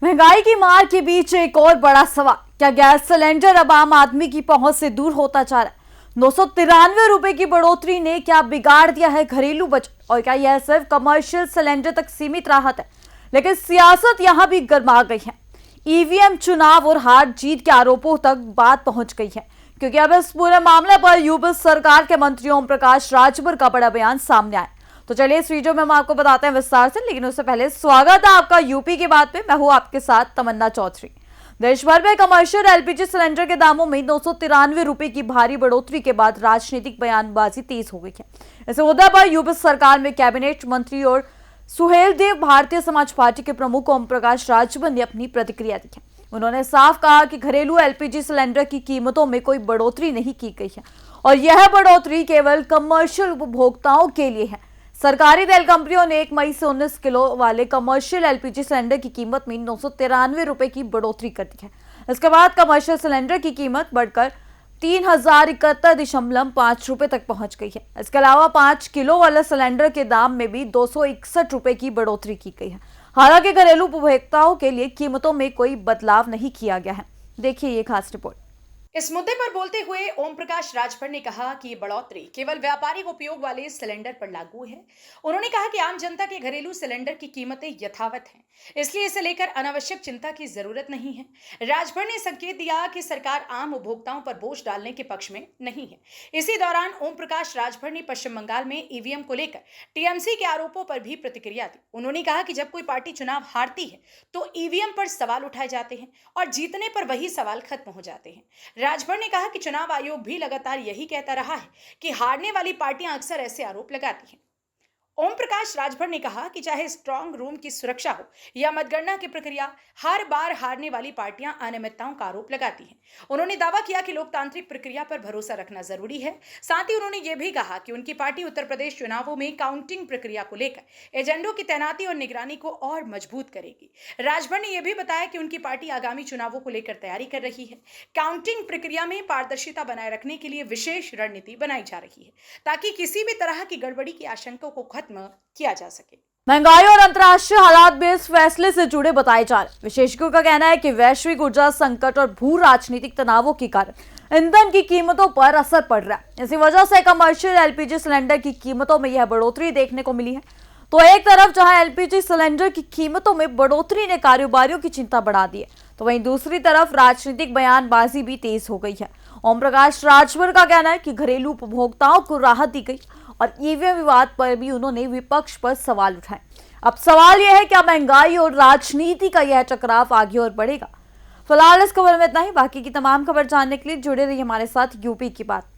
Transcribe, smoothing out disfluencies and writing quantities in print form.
महंगाई की मार के बीच एक और बड़ा सवाल, क्या गैस सिलेंडर अब आम आदमी की पहुंच से दूर होता जा रहा है? 993 रुपए की बढ़ोतरी ने क्या बिगाड़ दिया है घरेलू बजट, और क्या यह सिर्फ कमर्शियल सिलेंडर तक सीमित राहत है? लेकिन सियासत यहां भी गर्मा गई है। ईवीएम चुनाव और हार जीत के आरोपों तक बात पहुंच गई है, क्योंकि अब इस पूरे मामले पर यूपी सरकार के मंत्री ओम प्रकाश राजभर का बड़ा बयान सामने आया। तो चलिए इस वीडियो में हम आपको बताते हैं विस्तार से, लेकिन उससे पहले स्वागत है आपका यूपी की बात पे। मैं हूं आपके साथ तमन्ना चौधरी। देश भर में कमर्शियल एलपीजी सिलेंडर के दामों में 993 रुपए की भारी बढ़ोतरी के बाद राजनीतिक बयानबाजी तेज हो गई है। इस मुद्दे पर यूपी सरकार में कैबिनेट मंत्री और सुहेलदेव भारतीय समाज पार्टी के प्रमुख ओम प्रकाश राजभर ने अपनी प्रतिक्रिया दी है। उन्होंने साफ कहा कि घरेलू एलपीजी सिलेंडर की कीमतों में कोई बढ़ोतरी नहीं की गई है और यह बढ़ोतरी केवल कमर्शियल उपभोक्ताओं के लिए है। सरकारी तेल कंपनियों ने 1 मई से 19 किलो वाले कमर्शियल एलपीजी सिलेंडर की कीमत में 993 रुपए की बढ़ोतरी कर दी है। इसके बाद कमर्शियल सिलेंडर की कीमत बढ़कर 3071.5 रुपए तक पहुंच गई है। इसके अलावा 5 किलो वाले सिलेंडर के दाम में भी 261 रुपए की बढ़ोतरी की गई है। हालांकि घरेलू उपभोक्ताओं के लिए कीमतों में कोई बदलाव नहीं किया गया है। देखिए ये खास रिपोर्ट। इस मुद्दे पर बोलते हुए ओम प्रकाश राजभर ने कहा कि ये बढ़ोतरी केवल व्यापारिक उपयोग वाले सिलेंडर पर लागू है। उन्होंने कहा कि आम जनता के घरेलू सिलेंडर की कीमतें यथावत हैं, इसलिए इसे लेकर अनावश्यक चिंता की जरूरत नहीं है। राजभर ने संकेत दिया कि सरकार आम उपभोक्ताओं पर बोझ डालने के पक्ष में नहीं है। इसी दौरान ओम प्रकाश राजभर ने पश्चिम बंगाल में ईवीएम को लेकर टीएमसी के आरोपों पर भी प्रतिक्रिया दी। उन्होंने कहा कि जब कोई पार्टी चुनाव हारती है तो ईवीएम पर सवाल उठाए जाते हैं और जीतने पर वही सवाल खत्म हो जाते हैं। राजभर ने कहा कि चुनाव आयोग भी लगातार यही कहता रहा है कि हारने वाली पार्टियां अक्सर ऐसे आरोप लगाती हैं। ओम प्रकाश राजभर ने कहा कि चाहे स्ट्रांग रूम की सुरक्षा हो या मतगणना की प्रक्रिया, हर बार हारने वाली पार्टियां अनियमितताओं का आरोप लगाती हैं। उन्होंने दावा किया कि लोकतांत्रिक प्रक्रिया पर भरोसा रखना जरूरी है। साथ ही उन्होंने यह भी कहा कि उनकी पार्टी उत्तर प्रदेश चुनावों में काउंटिंग प्रक्रिया को लेकर एजेंडों की तैनाती और निगरानी को और मजबूत करेगी। राजभर ने यह भी बताया कि उनकी पार्टी आगामी चुनावों को लेकर तैयारी कर रही है। काउंटिंग प्रक्रिया में पारदर्शिता बनाए रखने के लिए विशेष रणनीति बनाई जा रही है, ताकि किसी भी तरह की गड़बड़ी की आशंका को खत्म किया जा सके। महंगाई और अंतर्राष्ट्रीय हालात भी इस फैसले से जुड़े बताए जा रहे हैं। विशेषज्ञों का कहना है कि वैश्विक ऊर्जा संकट और भू राजनीतिक तनावों के कारण ईंधन की कीमतों पर असर पड़ रहा है। इसी वजह से कमर्शियल एलपीजी सिलेंडर की कीमतों में यह बढ़ोतरी देखने को मिली है। तो एक तरफ जहां एलपीजी सिलेंडर की कीमतों में बढ़ोतरी ने कारोबारियों की चिंता बढ़ा दी है, तो वहीं दूसरी तरफ राजनीतिक बयानबाजी भी तेज हो गई है। ओम प्रकाश राजभर का कहना है कि घरेलू उपभोक्ताओं को राहत दी गई और ईवीएम विवाद पर भी उन्होंने विपक्ष पर सवाल उठाए। अब सवाल यह है कि महंगाई और राजनीति का यह टकराव आगे और बढ़ेगा। फिलहाल इस खबर में इतना ही। बाकी की तमाम खबर जानने के लिए जुड़े रहिए हमारे साथ यूपी की बात।